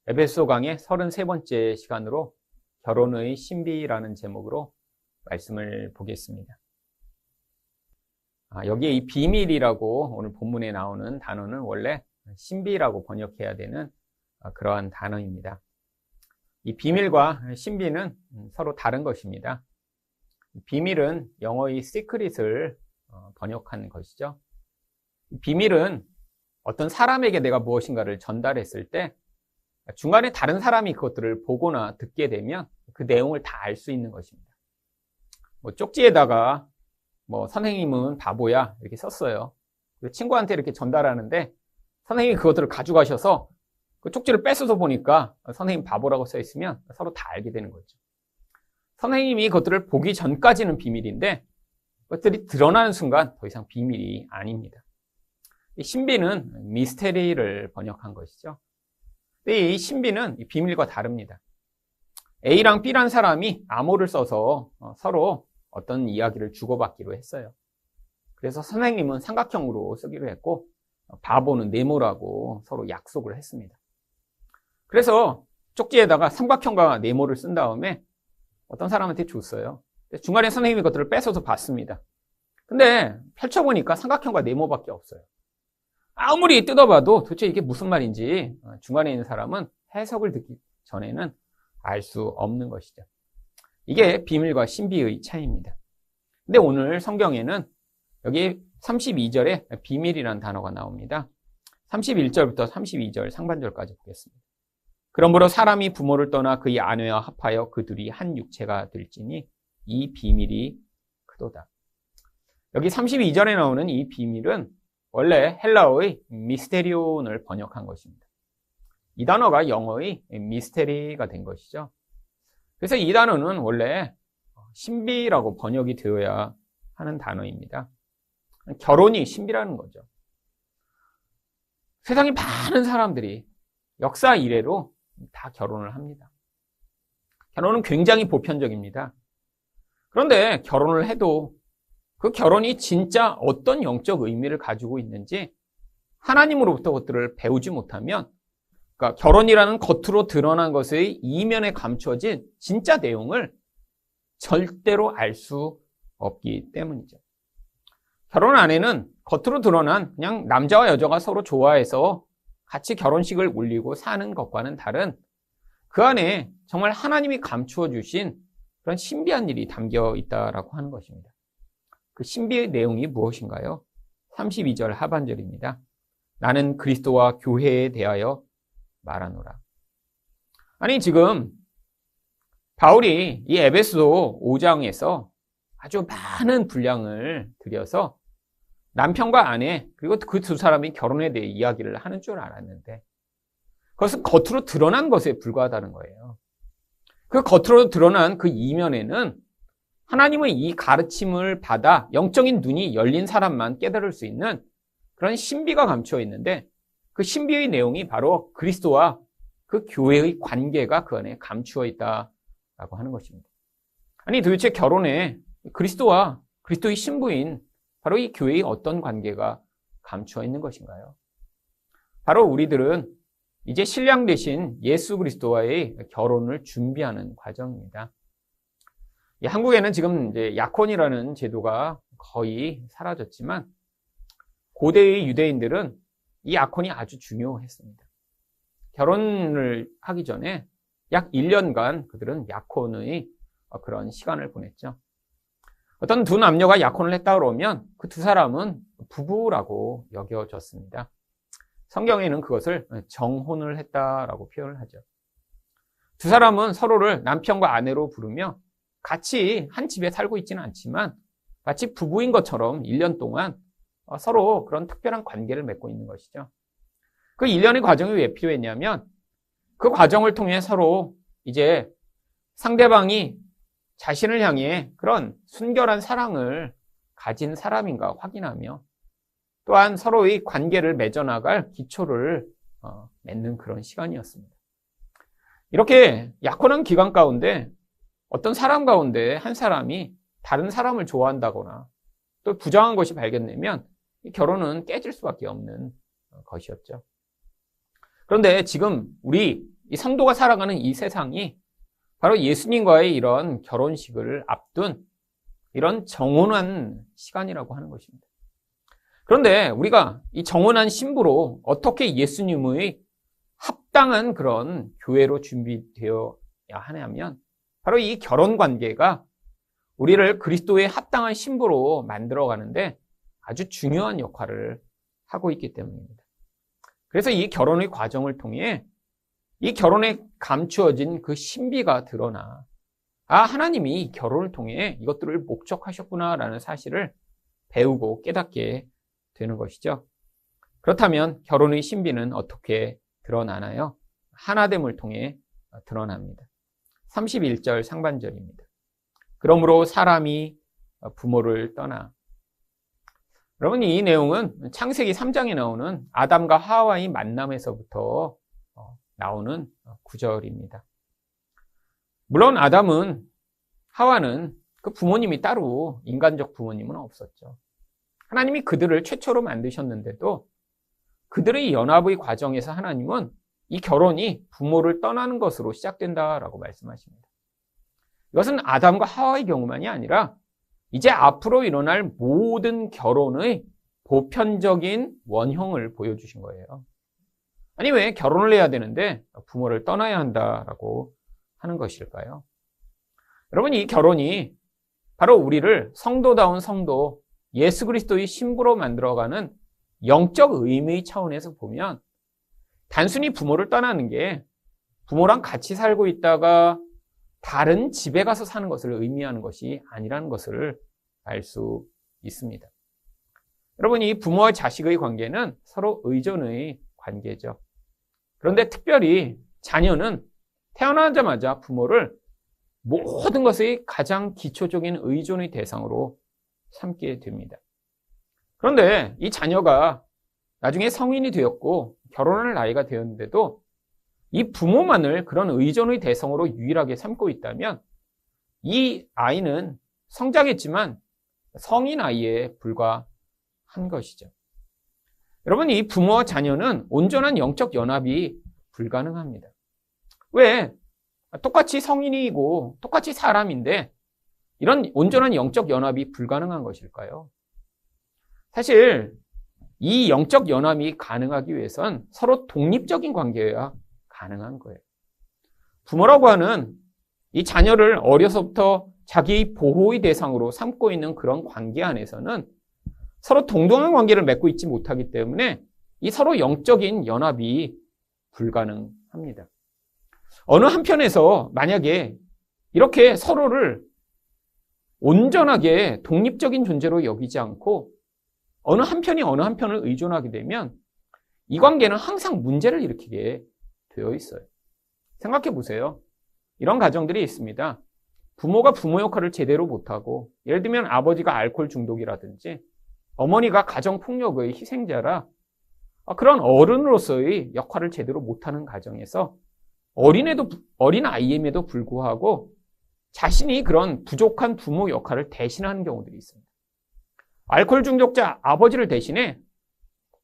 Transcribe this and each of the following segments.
에베소 강의 33번째 시간으로 결혼의 신비라는 제목으로 말씀을 보겠습니다. 여기에 이 비밀이라고 오늘 본문에 나오는 단어는 원래 신비라고 번역해야 되는 그러한 단어입니다. 이 비밀과 신비는 서로 다른 것입니다. 비밀은 영어의 secret을 번역한 것이죠. 비밀은 어떤 사람에게 내가 무엇인가를 전달했을 때 중간에 다른 사람이 그것들을 보거나 듣게 되면 그 내용을 다 알 수 있는 것입니다. 쪽지에다가 선생님은 바보야 이렇게 썼어요. 친구한테 이렇게 전달하는데 선생님이 그것들을 가져가셔서 그 쪽지를 뺏어서 보니까 선생님 바보라고 써 있으면 서로 다 알게 되는 거죠. 선생님이 그것들을 보기 전까지는 비밀인데 그것들이 드러나는 순간 더 이상 비밀이 아닙니다. 이 신비는 미스테리를 번역한 것이죠. 근데 이 신비는 이 비밀과 다릅니다. A랑 B란 사람이 암호를 써서 서로 어떤 이야기를 주고받기로 했어요. 그래서 선생님은 삼각형으로 쓰기로 했고 바보는 네모라고 서로 약속을 했습니다. 그래서 쪽지에다가 삼각형과 네모를 쓴 다음에 어떤 사람한테 줬어요. 중간에 선생님이 그것들을 뺏어서 봤습니다. 근데 펼쳐보니까 삼각형과 네모밖에 없어요. 아무리 뜯어봐도 도대체 이게 무슨 말인지 중간에 있는 사람은 해석을 듣기 전에는 알 수 없는 것이죠. 이게 비밀과 신비의 차이입니다. 근데 오늘 성경에는 여기 32절에 비밀이라는 단어가 나옵니다. 31절부터 32절 상반절까지 보겠습니다. 그러므로 사람이 부모를 떠나 그의 아내와 합하여 그 둘이 한 육체가 될지니 이 비밀이 크도다. 여기 32절에 나오는 이 비밀은 원래 헬라어의 미스테리온을 번역한 것입니다. 이 단어가 영어의 미스테리가 된 것이죠. 그래서 이 단어는 원래 신비라고 번역이 되어야 하는 단어입니다. 결혼이 신비라는 거죠. 세상에 많은 사람들이 역사 이래로 다 결혼을 합니다. 결혼은 굉장히 보편적입니다. 그런데 결혼을 해도 그 결혼이 진짜 어떤 영적 의미를 가지고 있는지 하나님으로부터 그것들을 배우지 못하면, 그러니까 결혼이라는 겉으로 드러난 것의 이면에 감춰진 진짜 내용을 절대로 알 수 없기 때문이죠. 결혼 안에는 겉으로 드러난 그냥 남자와 여자가 서로 좋아해서 같이 결혼식을 올리고 사는 것과는 다른 그 안에 정말 하나님이 감추어 주신 그런 신비한 일이 담겨 있다라고 하는 것입니다. 그 신비의 내용이 무엇인가요? 32절 하반절입니다. 나는 그리스도와 교회에 대하여 말하노라. 아니 지금 바울이 이 에베소 5장에서 아주 많은 분량을 들여서 남편과 아내 그리고 그 두 사람이 결혼에 대해 이야기를 하는 줄 알았는데 그것은 겉으로 드러난 것에 불과하다는 거예요. 그 겉으로 드러난 그 이면에는 하나님의 이 가르침을 받아 영적인 눈이 열린 사람만 깨달을 수 있는 그런 신비가 감추어 있는데 그 신비의 내용이 바로 그리스도와 그 교회의 관계가 그 안에 감추어 있다라고 하는 것입니다. 아니 도대체 결혼에 그리스도와 그리스도의 신부인 바로 이 교회의 어떤 관계가 감추어 있는 것인가요? 바로 우리들은 이제 신랑 되신 예수 그리스도와의 결혼을 준비하는 과정입니다. 한국에는 지금 이제 약혼이라는 제도가 거의 사라졌지만 고대의 유대인들은 이 약혼이 아주 중요했습니다. 결혼을 하기 전에 약 1년간 그들은 약혼의 그런 시간을 보냈죠. 어떤 두 남녀가 약혼을 했다 그러면 그 두 사람은 부부라고 여겨졌습니다. 성경에는 그것을 정혼을 했다라고 표현을 하죠. 두 사람은 서로를 남편과 아내로 부르며 같이 한 집에 살고 있지는 않지만 마치 부부인 것처럼 1년 동안 서로 그런 특별한 관계를 맺고 있는 것이죠. 그 1년의 과정이 왜 필요했냐면 그 과정을 통해 서로 이제 상대방이 자신을 향해 그런 순결한 사랑을 가진 사람인가 확인하며 또한 서로의 관계를 맺어나갈 기초를 맺는 그런 시간이었습니다. 이렇게 약혼한 기간 가운데 어떤 사람 가운데 한 사람이 다른 사람을 좋아한다거나 또 부정한 것이 발견되면 결혼은 깨질 수밖에 없는 것이었죠. 그런데 지금 우리 이 성도가 살아가는 이 세상이 바로 예수님과의 이런 결혼식을 앞둔 이런 정혼한 시간이라고 하는 것입니다. 그런데 우리가 이 정혼한 신부로 어떻게 예수님의 합당한 그런 교회로 준비되어야 하냐면 바로 이 결혼 관계가 우리를 그리스도의 합당한 신부로 만들어가는데 아주 중요한 역할을 하고 있기 때문입니다. 그래서 이 결혼의 과정을 통해 이 결혼에 감추어진 그 신비가 드러나 하나님이 결혼을 통해 이것들을 목적하셨구나라는 사실을 배우고 깨닫게 되는 것이죠. 그렇다면 결혼의 신비는 어떻게 드러나나요? 하나됨을 통해 드러납니다. 31절 상반절입니다. 그러므로 사람이 부모를 떠나. 여러분, 이 내용은 창세기 3장에 나오는 아담과 하와의 만남에서부터 나오는 구절입니다. 물론 아담은, 하와는 그 부모님이 따로 인간적 부모님은 없었죠. 하나님이 그들을 최초로 만드셨는데도 그들의 연합의 과정에서 하나님은 이 결혼이 부모를 떠나는 것으로 시작된다라고 말씀하십니다. 이것은 아담과 하와의 경우만이 아니라 이제 앞으로 일어날 모든 결혼의 보편적인 원형을 보여주신 거예요. 아니, 왜 결혼을 해야 되는데 부모를 떠나야 한다라고 하는 것일까요? 여러분, 이 결혼이 바로 우리를 성도다운 성도, 예수 그리스도의 신부로 만들어가는 영적 의미 차원에서 보면 단순히 부모를 떠나는 게 부모랑 같이 살고 있다가 다른 집에 가서 사는 것을 의미하는 것이 아니라는 것을 알 수 있습니다. 여러분, 이 부모와 자식의 관계는 서로 의존의 관계죠. 그런데 특별히 자녀는 태어나자마자 부모를 모든 것의 가장 기초적인 의존의 대상으로 삼게 됩니다. 그런데 이 자녀가 나중에 성인이 되었고 결혼할 나이가 되었는데도 이 부모만을 그런 의존의 대상으로 유일하게 삼고 있다면 이 아이는 성장했지만 성인 아이에 불과한 것이죠. 여러분, 이 부모와 자녀는 온전한 영적 연합이 불가능합니다. 왜? 똑같이 성인이고 똑같이 사람인데 이런 온전한 영적 연합이 불가능한 것일까요? 사실 이 영적 연합이 가능하기 위해선 서로 독립적인 관계여야 가능한 거예요. 부모라고 하는 이 자녀를 어려서부터 자기의 보호의 대상으로 삼고 있는 그런 관계 안에서는 서로 동등한 관계를 맺고 있지 못하기 때문에 이 서로 영적인 연합이 불가능합니다. 어느 한편에서 만약에 이렇게 서로를 온전하게 독립적인 존재로 여기지 않고 어느 한편이 어느 한편을 의존하게 되면 이 관계는 항상 문제를 일으키게 되어 있어요. 생각해 보세요. 이런 가정들이 있습니다. 부모가 부모 역할을 제대로 못하고, 예를 들면 아버지가 알코올 중독이라든지 어머니가 가정폭력의 희생자라 그런 어른으로서의 역할을 제대로 못하는 가정에서 어린 아이임에도 불구하고 자신이 그런 부족한 부모 역할을 대신하는 경우들이 있습니다. 알코올 중독자 아버지를 대신해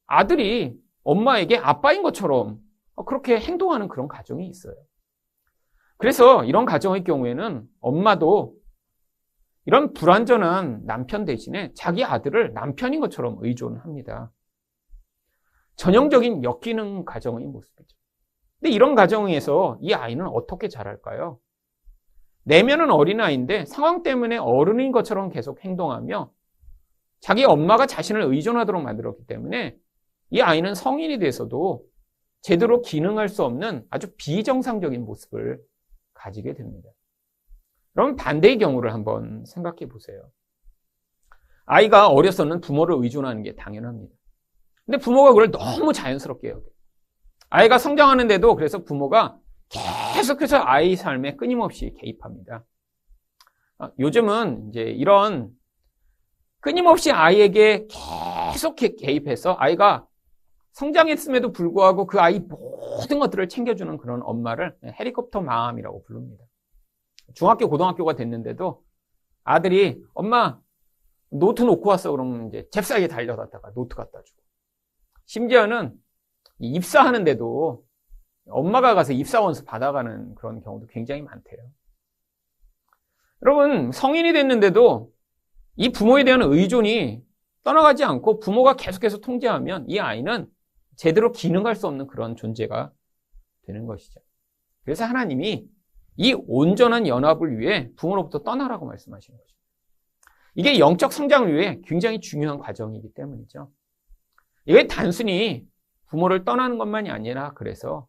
아들이 엄마에게 아빠인 것처럼 그렇게 행동하는 그런 가정이 있어요. 그래서 이런 가정의 경우에는 엄마도 이런 불완전한 남편 대신에 자기 아들을 남편인 것처럼 의존합니다. 전형적인 역기능 가정의 모습이죠. 근데 이런 가정에서 이 아이는 어떻게 자랄까요? 내면은 어린아이인데 상황 때문에 어른인 것처럼 계속 행동하며 자기 엄마가 자신을 의존하도록 만들었기 때문에 이 아이는 성인이 돼서도 제대로 기능할 수 없는 아주 비정상적인 모습을 가지게 됩니다. 그럼 반대의 경우를 한번 생각해 보세요. 아이가 어려서는 부모를 의존하는 게 당연합니다. 근데 부모가 그걸 너무 자연스럽게 여겨요. 아이가 성장하는데도 그래서 부모가 계속해서 아이 삶에 끊임없이 개입합니다. 요즘은 이제 이런 끊임없이 아이에게 계속 개입해서 아이가 성장했음에도 불구하고 그 아이 모든 것들을 챙겨주는 그런 엄마를 헬리콥터 맘이라고 부릅니다. 중학교, 고등학교가 됐는데도 아들이 엄마 노트 놓고 왔어 그러면 이제 잽싸게 달려갔다가 노트 갖다 주고, 심지어는 입사하는데도 엄마가 가서 입사원서 받아가는 그런 경우도 굉장히 많대요. 여러분, 성인이 됐는데도 이 부모에 대한 의존이 떠나가지 않고 부모가 계속해서 통제하면 이 아이는 제대로 기능할 수 없는 그런 존재가 되는 것이죠. 그래서 하나님이 이 온전한 연합을 위해 부모로부터 떠나라고 말씀하시는 거죠. 이게 영적 성장을 위해 굉장히 중요한 과정이기 때문이죠. 이게 단순히 부모를 떠나는 것만이 아니라 그래서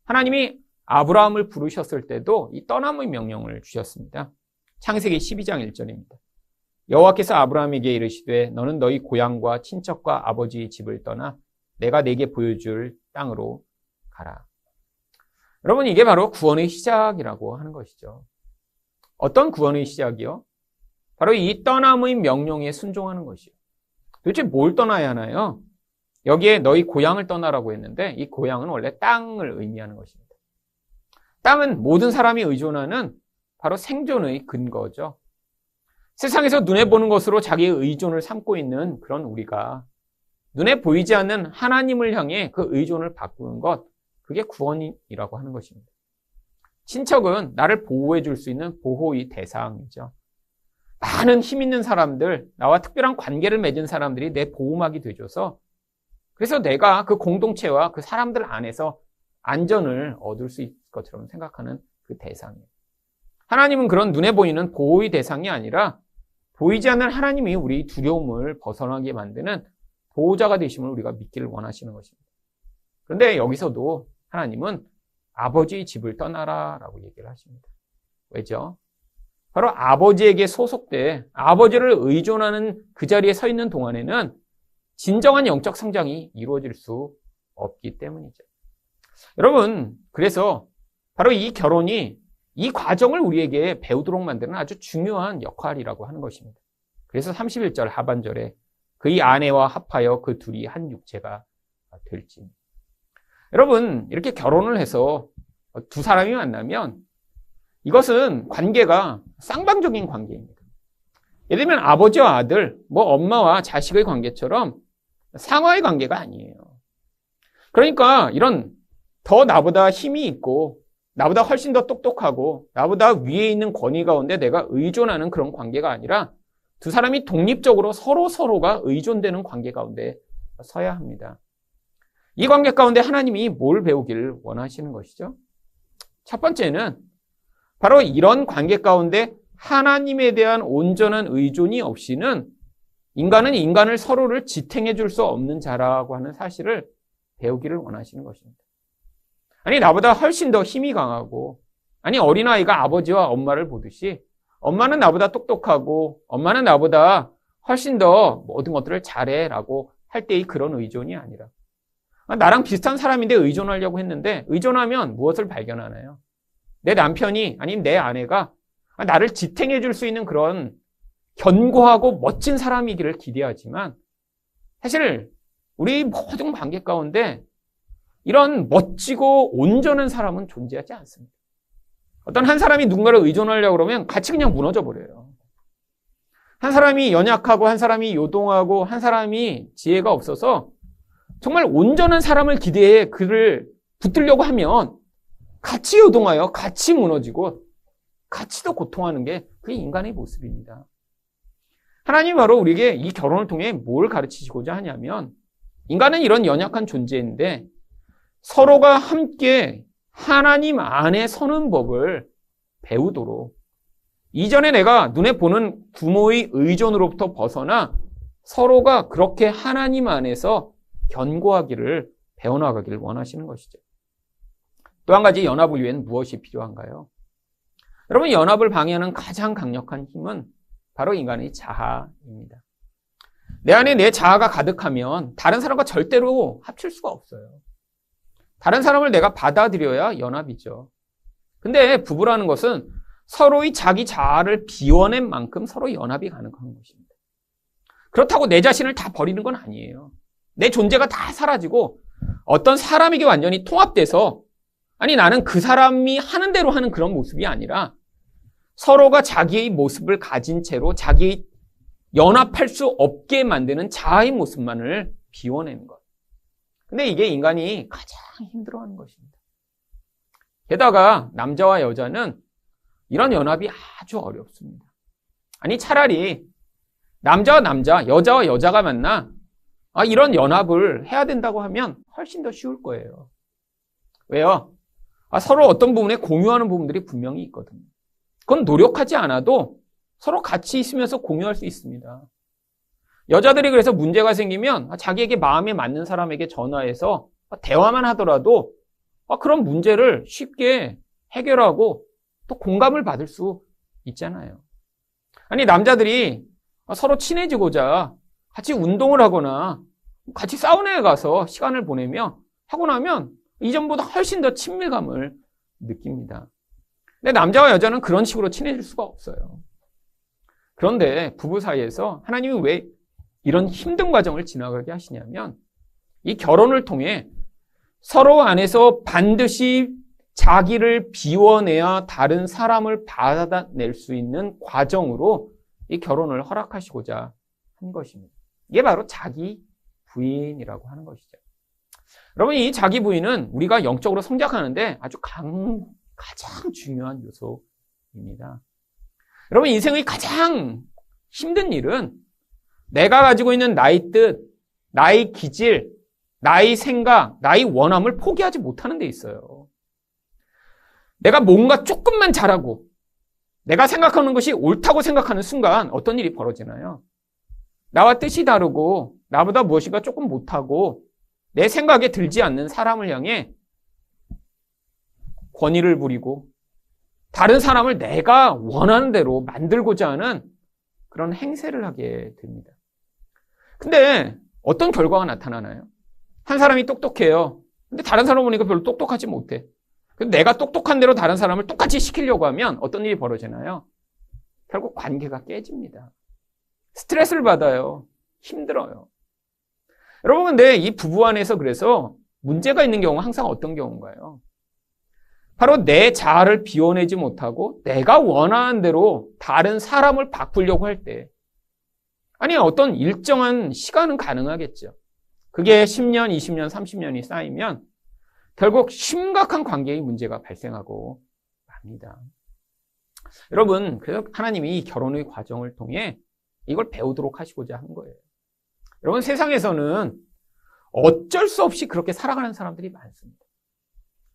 하나님이 아브라함을 부르셨을 때도 이 떠남의 명령을 주셨습니다. 창세기 12장 1절입니다. 여호와께서 아브라함에게 이르시되 너는 너희 고향과 친척과 아버지의 집을 떠나 내가 내게 보여줄 땅으로 가라. 여러분, 이게 바로 구원의 시작이라고 하는 것이죠. 어떤 구원의 시작이요? 바로 이 떠남의 명령에 순종하는 것이요. 도대체 뭘 떠나야 하나요? 여기에 너희 고향을 떠나라고 했는데 이 고향은 원래 땅을 의미하는 것입니다. 땅은 모든 사람이 의존하는 바로 생존의 근거죠. 세상에서 눈에 보는 것으로 자기의 의존을 삼고 있는 그런 우리가 눈에 보이지 않는 하나님을 향해 그 의존을 바꾸는 것, 그게 구원이라고 하는 것입니다. 친척은 나를 보호해 줄 수 있는 보호의 대상이죠. 많은 힘 있는 사람들, 나와 특별한 관계를 맺은 사람들이 내 보호막이 되줘서 그래서 내가 그 공동체와 그 사람들 안에서 안전을 얻을 수 있을 것처럼 생각하는 그 대상이에요. 하나님은 그런 눈에 보이는 보호의 대상이 아니라 보이지 않는 하나님이 우리 두려움을 벗어나게 만드는 보호자가 되심을 우리가 믿기를 원하시는 것입니다. 그런데 여기서도 하나님은 아버지의 집을 떠나라라고 얘기를 하십니다. 왜죠? 바로 아버지에게 소속돼 아버지를 의존하는 그 자리에 서 있는 동안에는 진정한 영적 성장이 이루어질 수 없기 때문이죠. 여러분, 그래서 바로 이 결혼이 이 과정을 우리에게 배우도록 만드는 아주 중요한 역할이라고 하는 것입니다. 그래서 31절 하반절에 그의 아내와 합하여 그 둘이 한 육체가 될지. 여러분, 이렇게 결혼을 해서 두 사람이 만나면 이것은 관계가 쌍방적인 관계입니다. 예를 들면 아버지와 아들, 엄마와 자식의 관계처럼 상하의 관계가 아니에요. 그러니까 이런 더 나보다 힘이 있고 나보다 훨씬 더 똑똑하고 나보다 위에 있는 권위 가운데 내가 의존하는 그런 관계가 아니라 두 사람이 독립적으로 서로가 의존되는 관계 가운데 서야 합니다. 이 관계 가운데 하나님이 뭘 배우기를 원하시는 것이죠? 첫 번째는 바로 이런 관계 가운데 하나님에 대한 온전한 의존이 없이는 인간은 인간을 서로를 지탱해 줄 수 없는 자라고 하는 사실을 배우기를 원하시는 것입니다. 아니, 나보다 훨씬 더 힘이 강하고, 아니, 어린아이가 아버지와 엄마를 보듯이 엄마는 나보다 똑똑하고 엄마는 나보다 훨씬 더 모든 것들을 잘해라고 할 때의 그런 의존이 아니라 나랑 비슷한 사람인데 의존하려고 했는데 의존하면 무엇을 발견하나요? 내 남편이 아니면 내 아내가 나를 지탱해 줄 수 있는 그런 견고하고 멋진 사람이기를 기대하지만 사실 우리 모든 관계 가운데 이런 멋지고 온전한 사람은 존재하지 않습니다. 어떤 한 사람이 누군가를 의존하려고 그러면 같이 그냥 무너져 버려요. 한 사람이 연약하고 한 사람이 요동하고 한 사람이 지혜가 없어서 정말 온전한 사람을 기대해 그를 붙들려고 하면 같이 요동하여 같이 무너지고 같이 더 고통하는 게 그게 인간의 모습입니다. 하나님이 바로 우리에게 이 결혼을 통해 뭘 가르치시고자 하냐면 인간은 이런 연약한 존재인데 서로가 함께 하나님 안에 서는 법을 배우도록 이전에 내가 눈에 보는 부모의 의존으로부터 벗어나 서로가 그렇게 하나님 안에서 견고하기를 배워나가기를 원하시는 것이죠. 또 한 가지 연합을 위해는 무엇이 필요한가요? 여러분, 연합을 방해하는 가장 강력한 힘은 바로 인간의 자아입니다. 내 안에 내 자아가 가득하면 다른 사람과 절대로 합칠 수가 없어요. 다른 사람을 내가 받아들여야 연합이죠. 근데 부부라는 것은 서로의 자기 자아를 비워낸 만큼 서로 연합이 가능한 것입니다. 그렇다고 내 자신을 다 버리는 건 아니에요. 내 존재가 다 사라지고 어떤 사람에게 완전히 통합돼서 아니 나는 그 사람이 하는 대로 하는 그런 모습이 아니라 서로가 자기의 모습을 가진 채로 자기의 연합할 수 없게 만드는 자아의 모습만을 비워내는 것. 근데 이게 인간이 가장 힘들어하는 것입니다. 게다가 남자와 여자는 이런 연합이 아주 어렵습니다. 아니 차라리 남자와 남자, 여자와 여자가 만나 이런 연합을 해야 된다고 하면 훨씬 더 쉬울 거예요. 왜요? 서로 어떤 부분에 공유하는 부분들이 분명히 있거든요. 그건 노력하지 않아도 서로 같이 있으면서 공유할 수 있습니다. 여자들이 그래서 문제가 생기면 자기에게 마음에 맞는 사람에게 전화해서 대화만 하더라도 그런 문제를 쉽게 해결하고 또 공감을 받을 수 있잖아요. 아니 남자들이 서로 친해지고자 같이 운동을 하거나 같이 사우나에 가서 시간을 보내며 하고 나면 이전보다 훨씬 더 친밀감을 느낍니다. 근데 남자와 여자는 그런 식으로 친해질 수가 없어요. 그런데 부부 사이에서 하나님이 왜 이런 힘든 과정을 지나가게 하시냐면 이 결혼을 통해 서로 안에서 반드시 자기를 비워내야 다른 사람을 받아낼 수 있는 과정으로 이 결혼을 허락하시고자 한 것입니다. 이게 바로 자기 부인이라고 하는 것이죠. 여러분, 이 자기 부인은 우리가 영적으로 성장하는데 아주 가장 중요한 요소입니다. 여러분, 인생의 가장 힘든 일은 내가 가지고 있는 나의 뜻, 나의 기질, 나의 생각, 나의 원함을 포기하지 못하는 데 있어요. 내가 뭔가 조금만 잘하고 내가 생각하는 것이 옳다고 생각하는 순간 어떤 일이 벌어지나요? 나와 뜻이 다르고 나보다 무엇인가 조금 못하고 내 생각에 들지 않는 사람을 향해 권위를 부리고 다른 사람을 내가 원하는 대로 만들고자 하는 그런 행세를 하게 됩니다. 근데 어떤 결과가 나타나나요? 한 사람이 똑똑해요. 근데 다른 사람 보니까 별로 똑똑하지 못해. 내가 똑똑한 대로 다른 사람을 똑같이 시키려고 하면 어떤 일이 벌어지나요? 결국 관계가 깨집니다. 스트레스를 받아요. 힘들어요. 여러분, 근데 이 부부 안에서 그래서 문제가 있는 경우가 항상 어떤 경우인가요? 바로 내 자아를 비워내지 못하고 내가 원하는 대로 다른 사람을 바꾸려고 할 때, 아니 어떤 일정한 시간은 가능하겠죠. 그게 10년, 20년, 30년이 쌓이면 결국 심각한 관계의 문제가 발생하고 맙니다. 여러분, 그래서 하나님이 이 결혼의 과정을 통해 이걸 배우도록 하시고자 한 거예요. 여러분, 세상에서는 어쩔 수 없이 그렇게 살아가는 사람들이 많습니다.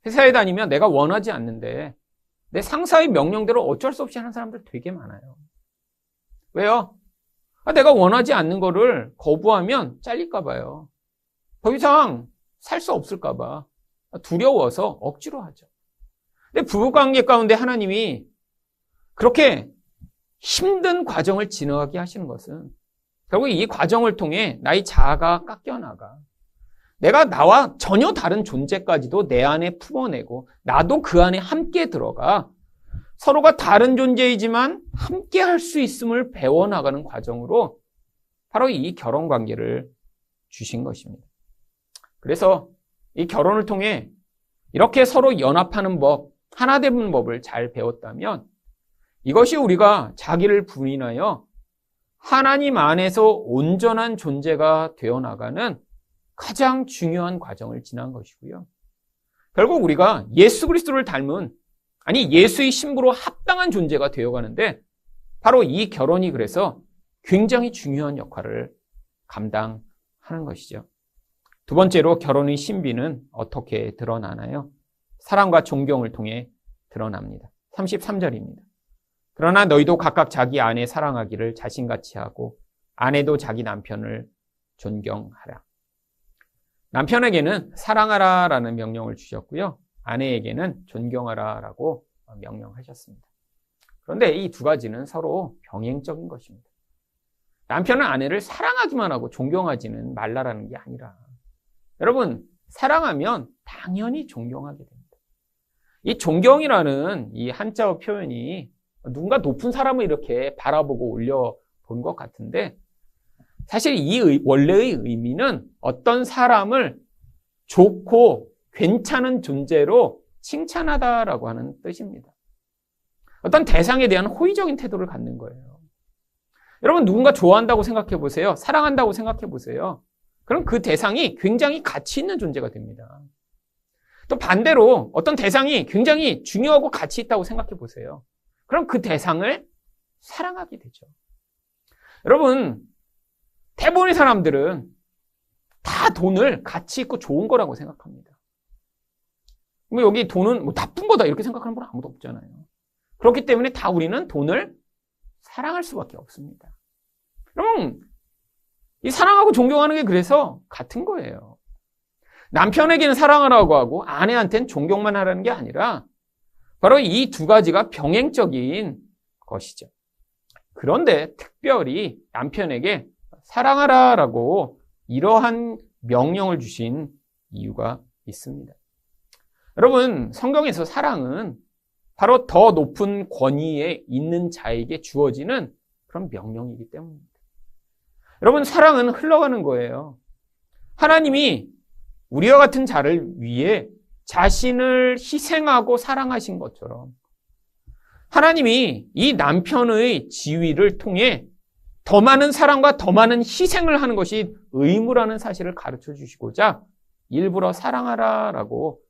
회사에 다니면 내가 원하지 않는데 내 상사의 명령대로 어쩔 수 없이 하는 사람들 되게 많아요. 왜요? 내가 원하지 않는 거를 거부하면 잘릴까 봐요. 더 이상 살 수 없을까 봐 두려워서 억지로 하죠. 근데 부부관계 가운데 하나님이 그렇게 힘든 과정을 지나가게 하시는 것은 결국 이 과정을 통해 나의 자아가 깎여나가 내가 나와 전혀 다른 존재까지도 내 안에 품어내고 나도 그 안에 함께 들어가 서로가 다른 존재이지만 함께 할 수 있음을 배워나가는 과정으로 바로 이 결혼 관계를 주신 것입니다. 그래서 이 결혼을 통해 이렇게 서로 연합하는 법, 하나 되는 법을 잘 배웠다면 이것이 우리가 자기를 부인하여 하나님 안에서 온전한 존재가 되어나가는 가장 중요한 과정을 지난 것이고요. 결국 우리가 예수 그리스도를 닮은, 아니 예수의 신부로 합당한 존재가 되어가는데 바로 이 결혼이 그래서 굉장히 중요한 역할을 감당하는 것이죠. 두 번째로 결혼의 신비는 어떻게 드러나나요? 사랑과 존경을 통해 드러납니다. 33절입니다. 그러나 너희도 각각 자기 아내 사랑하기를 자신같이 하고 아내도 자기 남편을 존경하라. 남편에게는 사랑하라라는 명령을 주셨고요. 아내에게는 존경하라라고 명령하셨습니다. 그런데 이 두 가지는 서로 병행적인 것입니다. 남편은 아내를 사랑하기만 하고 존경하지는 말라라는 게 아니라 여러분, 사랑하면 당연히 존경하게 됩니다. 이 존경이라는 이 한자어 표현이 누군가 높은 사람을 이렇게 바라보고 올려본 것 같은데 사실 이 원래의 의미는 어떤 사람을 좋고 괜찮은 존재로 칭찬하다라고 하는 뜻입니다. 어떤 대상에 대한 호의적인 태도를 갖는 거예요. 여러분, 누군가 좋아한다고 생각해 보세요. 사랑한다고 생각해 보세요. 그럼 그 대상이 굉장히 가치 있는 존재가 됩니다. 또 반대로 어떤 대상이 굉장히 중요하고 가치 있다고 생각해 보세요. 그럼 그 대상을 사랑하게 되죠. 여러분, 대부분의 사람들은 다 돈을 가치 있고 좋은 거라고 생각합니다. 뭐 여기 돈은 뭐 나쁜 거다 이렇게 생각하는 분 아무도 없잖아요. 그렇기 때문에 다 우리는 돈을 사랑할 수밖에 없습니다. 그럼 이 사랑하고 존경하는 게 그래서 같은 거예요. 남편에게는 사랑하라고 하고 아내한테는 존경만 하라는 게 아니라 바로 이 두 가지가 병행적인 것이죠. 그런데 특별히 남편에게 사랑하라라고 이러한 명령을 주신 이유가 있습니다. 여러분, 성경에서 사랑은 바로 더 높은 권위에 있는 자에게 주어지는 그런 명령이기 때문입니다. 여러분, 사랑은 흘러가는 거예요. 하나님이 우리와 같은 자를 위해 자신을 희생하고 사랑하신 것처럼 하나님이 이 남편의 지위를 통해 더 많은 사랑과 더 많은 희생을 하는 것이 의무라는 사실을 가르쳐 주시고자 일부러 사랑하라라고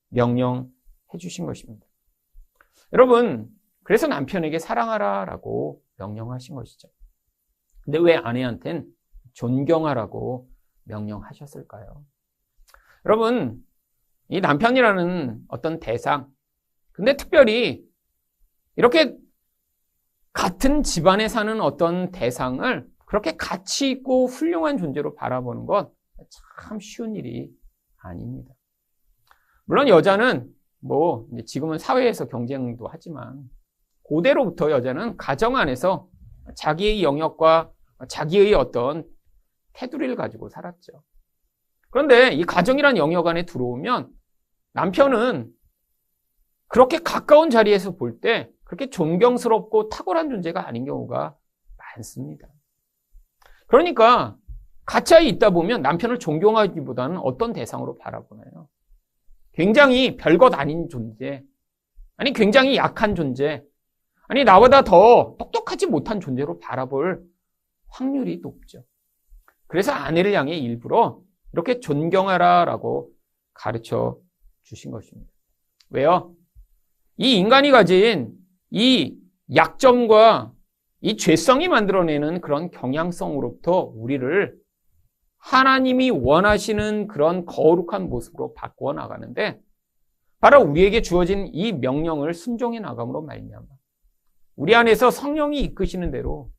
명령해 주신 것입니다. 여러분, 그래서 남편에게 사랑하라라고 명령하신 것이죠. 근데 왜 아내한테는 존경하라고 명령하셨을까요? 여러분, 이 남편이라는 어떤 대상, 근데 특별히 이렇게 같은 집안에 사는 어떤 대상을 그렇게 가치 있고 훌륭한 존재로 바라보는 건 참 쉬운 일이 아닙니다. 물론 여자는 뭐 지금은 사회에서 경쟁도 하지만 고대로부터 여자는 가정 안에서 자기의 영역과 자기의 어떤 테두리를 가지고 살았죠. 그런데 이 가정이란 영역 안에 들어오면 남편은 그렇게 가까운 자리에서 볼 때 그렇게 존경스럽고 탁월한 존재가 아닌 경우가 많습니다. 그러니까 가짜에 있다 보면 남편을 존경하기보다는 어떤 대상으로 바라보나요? 굉장히 별것 아닌 존재, 아니 굉장히 약한 존재, 아니 나보다 더 똑똑하지 못한 존재로 바라볼 확률이 높죠. 그래서 아내를 향해 일부러 이렇게 존경하라라고 가르쳐 주신 것입니다. 왜요? 이 인간이 가진 이 약점과 이 죄성이 만들어내는 그런 경향성으로부터 우리를 하나님이 원하시는 그런 거룩한 모습으로 바꾸어 나가는데 바로 우리에게 주어진 이 명령을 순종해 나감으로 말미암아 우리 안에서 성령이 이끄시는 대로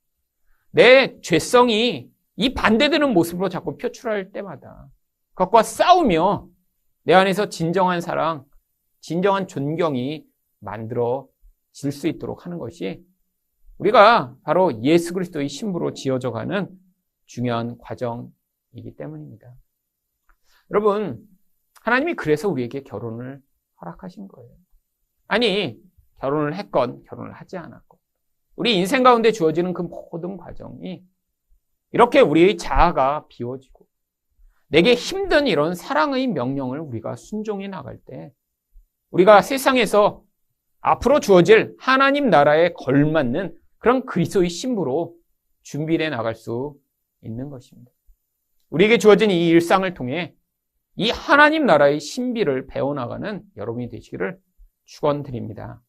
내 죄성이 이 반대되는 모습으로 자꾸 표출할 때마다 그것과 싸우며 내 안에서 진정한 사랑, 진정한 존경이 만들어질 수 있도록 하는 것이 우리가 바로 예수 그리스도의 신부로 지어져 가는 중요한 과정이기 때문입니다. 여러분, 하나님이 그래서 우리에게 결혼을 허락하신 거예요. 아니, 결혼을 했건 결혼을 하지 않았건 우리 인생 가운데 주어지는 그 모든 과정이 이렇게 우리의 자아가 비워지고 내게 힘든 이런 사랑의 명령을 우리가 순종해 나갈 때 우리가 세상에서 앞으로 주어질 하나님 나라에 걸맞는 그런 그리스도의 신부로 준비해 나갈 수 있는 것입니다. 우리에게 주어진 이 일상을 통해 이 하나님 나라의 신비를 배워나가는 여러분이 되시기를 축원드립니다.